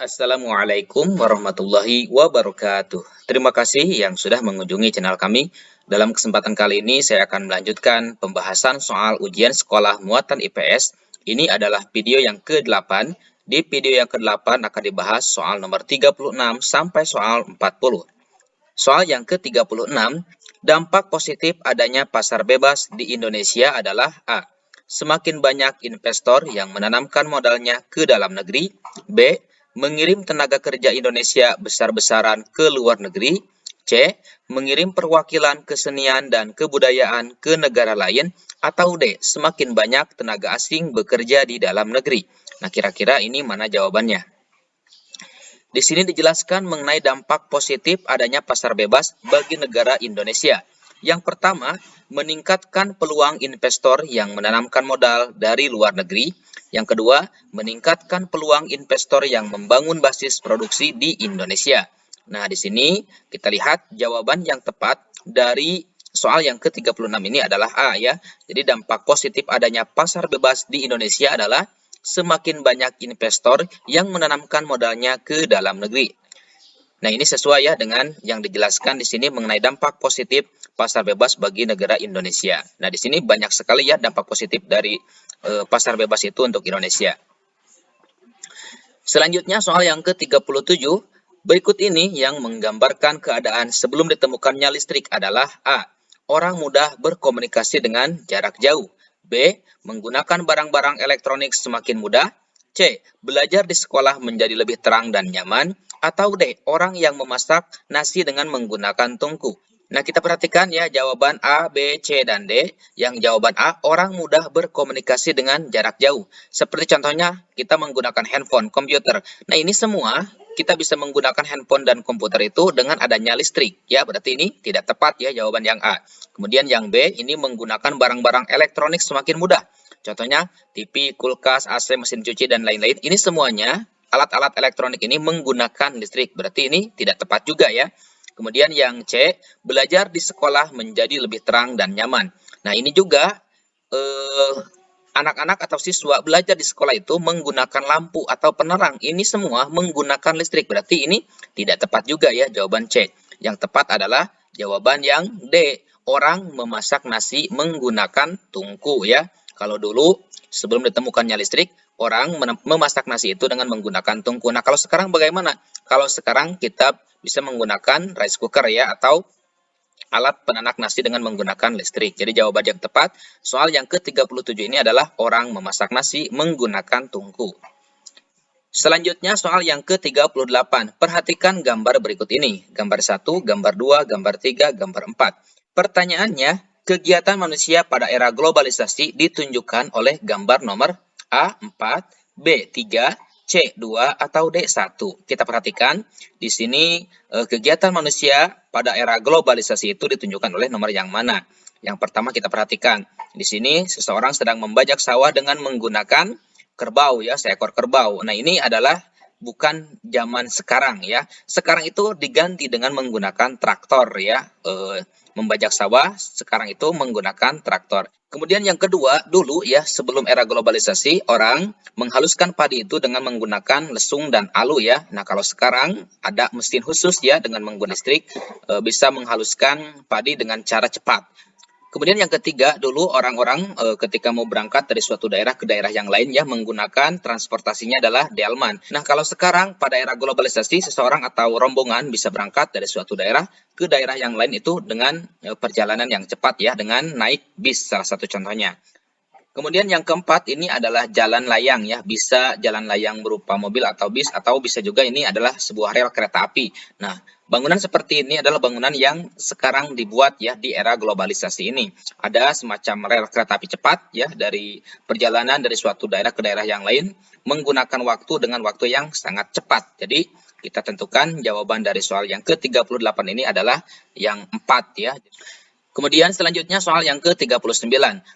Assalamualaikum warahmatullahi wabarakatuh. Terima kasih yang sudah mengunjungi channel kami. Dalam kesempatan kali ini saya akan melanjutkan pembahasan soal ujian sekolah muatan IPS. Ini adalah video yang ke-8. Di video yang ke-8 akan dibahas soal nomor 36 sampai soal 40. Soal yang ke-36, dampak positif adanya pasar bebas di Indonesia adalah A. Semakin banyak investor yang menanamkan modalnya ke dalam negeri. B. Mengirim tenaga kerja Indonesia besar-besaran ke luar negeri. C. Mengirim perwakilan kesenian dan kebudayaan ke negara lain. Atau D. Semakin banyak tenaga asing bekerja di dalam negeri. Nah, kira-kira ini mana jawabannya? Di sini dijelaskan mengenai dampak positif adanya pasar bebas bagi negara Indonesia. Yang pertama, meningkatkan peluang investor yang menanamkan modal dari luar negeri. Yang kedua, meningkatkan peluang investor yang membangun basis produksi di Indonesia. Nah, di sini kita lihat jawaban yang tepat dari soal yang ke-36 ini adalah A ya. Jadi dampak positif adanya pasar bebas di Indonesia adalah semakin banyak investor yang menanamkan modalnya ke dalam negeri. Nah, ini sesuai ya dengan yang dijelaskan di sini mengenai dampak positif pasar bebas bagi negara Indonesia. Nah, di sini banyak sekali ya dampak positif dari pasar bebas itu untuk Indonesia. Selanjutnya soal yang ke-37, berikut ini yang menggambarkan keadaan sebelum ditemukannya listrik adalah A. Orang mudah berkomunikasi dengan jarak jauh. B. Menggunakan barang-barang elektronik semakin mudah. C. Belajar di sekolah menjadi lebih terang dan nyaman. Atau D. Orang yang memasak nasi dengan menggunakan tungku. Nah, kita perhatikan ya jawaban A, B, C, dan D. Yang jawaban A, orang mudah berkomunikasi dengan jarak jauh. Seperti contohnya, kita menggunakan handphone, komputer. Nah, ini semua kita bisa menggunakan handphone dan komputer itu dengan adanya listrik. Ya, berarti ini tidak tepat ya jawaban yang A. Kemudian yang B, ini menggunakan barang-barang elektronik semakin mudah. Contohnya, TV, kulkas, AC, mesin cuci, dan lain-lain. Ini semuanya alat-alat elektronik ini menggunakan listrik. Berarti ini tidak tepat juga ya. Kemudian yang C, belajar di sekolah menjadi lebih terang dan nyaman. Nah, ini juga anak-anak atau siswa belajar di sekolah itu menggunakan lampu atau penerang. Ini semua menggunakan listrik. Berarti ini tidak tepat juga ya jawaban C. Yang tepat adalah jawaban yang D. Orang memasak nasi menggunakan tungku ya. Kalau dulu sebelum ditemukannya listrik, orang memasak nasi itu dengan menggunakan tungku. Nah, kalau sekarang bagaimana? Kalau sekarang kita bisa menggunakan rice cooker ya atau alat penanak nasi dengan menggunakan listrik. Jadi jawaban yang tepat soal yang ke-37 ini adalah orang memasak nasi menggunakan tungku. Selanjutnya soal yang ke-38. Perhatikan gambar berikut ini. Gambar 1, gambar 2, gambar 3, gambar 4. Pertanyaannya, kegiatan manusia pada era globalisasi ditunjukkan oleh gambar nomor A, 4, B, 3, C, 2, atau D, 1. Kita perhatikan, di sini kegiatan manusia pada era globalisasi itu ditunjukkan oleh nomor yang mana. Yang pertama kita perhatikan, di sini seseorang sedang membajak sawah dengan menggunakan kerbau ya, seekor kerbau. Nah, ini adalah bukan zaman sekarang ya. Sekarang itu diganti dengan menggunakan traktor ya. Membajak sawah sekarang itu menggunakan traktor. Kemudian yang kedua, dulu ya sebelum era globalisasi, orang menghaluskan padi itu dengan menggunakan lesung dan alu ya. Nah, kalau sekarang ada mesin khusus ya dengan menggunakan listrik, bisa menghaluskan padi dengan cara cepat. Kemudian yang ketiga, dulu orang-orang ketika mau berangkat dari suatu daerah ke daerah yang lain ya menggunakan transportasinya adalah delman. Nah, kalau sekarang pada era globalisasi seseorang atau rombongan bisa berangkat dari suatu daerah ke daerah yang lain itu dengan perjalanan yang cepat ya dengan naik bis salah satu contohnya. Kemudian yang keempat ini adalah jalan layang ya, bisa jalan layang berupa mobil atau bis atau bisa juga ini adalah sebuah rel kereta api. Nah, bangunan seperti ini adalah bangunan yang sekarang dibuat ya di era globalisasi ini. Ada semacam rel kereta api cepat ya dari perjalanan dari suatu daerah ke daerah yang lain menggunakan waktu dengan waktu yang sangat cepat. Jadi kita tentukan jawaban dari soal yang ke-38 ini adalah yang 4 ya. Kemudian selanjutnya soal yang ke-39.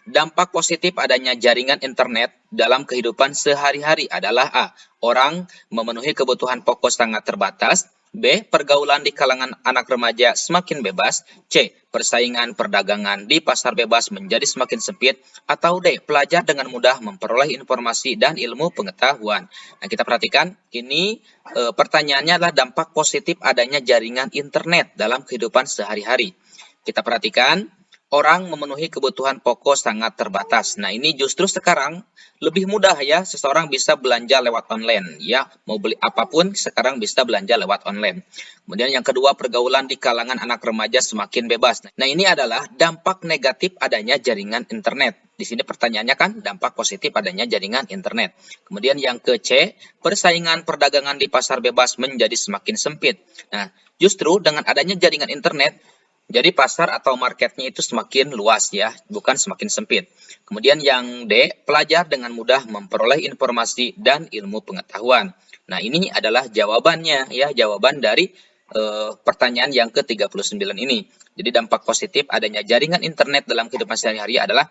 Dampak positif adanya jaringan internet dalam kehidupan sehari-hari adalah A. Orang memenuhi kebutuhan pokok sangat terbatas. B. Pergaulan di kalangan anak remaja semakin bebas. C. Persaingan perdagangan di pasar bebas menjadi semakin sempit. Atau D. Pelajar dengan mudah memperoleh informasi dan ilmu pengetahuan. Nah, kita perhatikan, ini pertanyaannya adalah dampak positif adanya jaringan internet dalam kehidupan sehari-hari. Kita perhatikan, orang memenuhi kebutuhan pokok sangat terbatas. Nah, ini justru sekarang lebih mudah ya, seseorang bisa belanja lewat online ya, mau beli apapun sekarang bisa belanja lewat online. Kemudian yang kedua, pergaulan di kalangan anak remaja semakin bebas. Nah, ini adalah dampak negatif adanya jaringan internet. Di sini pertanyaannya kan dampak positif adanya jaringan internet. Kemudian yang ke C, persaingan perdagangan di pasar bebas menjadi semakin sempit. Nah, justru dengan adanya jaringan internet, jadi pasar atau marketnya itu semakin luas ya, bukan semakin sempit. Kemudian yang D, pelajar dengan mudah memperoleh informasi dan ilmu pengetahuan. Nah, ini adalah jawabannya ya, jawaban dari pertanyaan yang ke-39 ini. Jadi dampak positif adanya jaringan internet dalam kehidupan sehari-hari adalah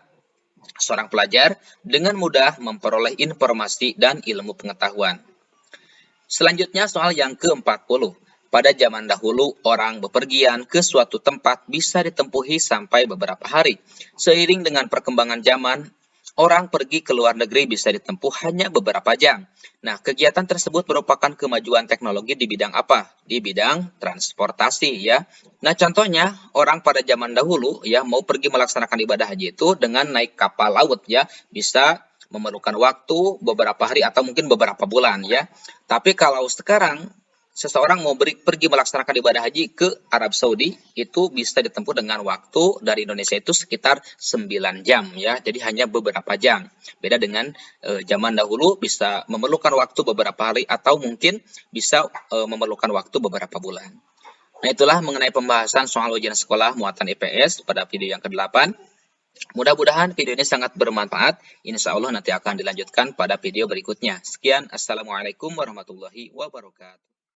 seorang pelajar dengan mudah memperoleh informasi dan ilmu pengetahuan. Selanjutnya soal yang ke-40. Pada zaman dahulu, orang bepergian ke suatu tempat bisa ditempuhi sampai beberapa hari. Seiring dengan perkembangan zaman, orang pergi ke luar negeri bisa ditempuh hanya beberapa jam. Nah, kegiatan tersebut merupakan kemajuan teknologi di bidang apa? Di bidang transportasi ya. Nah, contohnya orang pada zaman dahulu ya mau pergi melaksanakan ibadah haji itu dengan naik kapal laut ya, bisa memerlukan waktu beberapa hari atau mungkin beberapa bulan ya. Tapi kalau sekarang seseorang mau pergi melaksanakan ibadah haji ke Arab Saudi, itu bisa ditempuh dengan waktu dari Indonesia itu sekitar 9 jam ya. Jadi hanya beberapa jam. Beda dengan zaman dahulu bisa memerlukan waktu beberapa hari atau mungkin bisa memerlukan waktu beberapa bulan. Nah, itulah mengenai pembahasan soal ujian sekolah muatan IPS pada video yang ke-8. Mudah-mudahan video ini sangat bermanfaat. Insya Allah nanti akan dilanjutkan pada video berikutnya. Sekian, Assalamualaikum warahmatullahi wabarakatuh.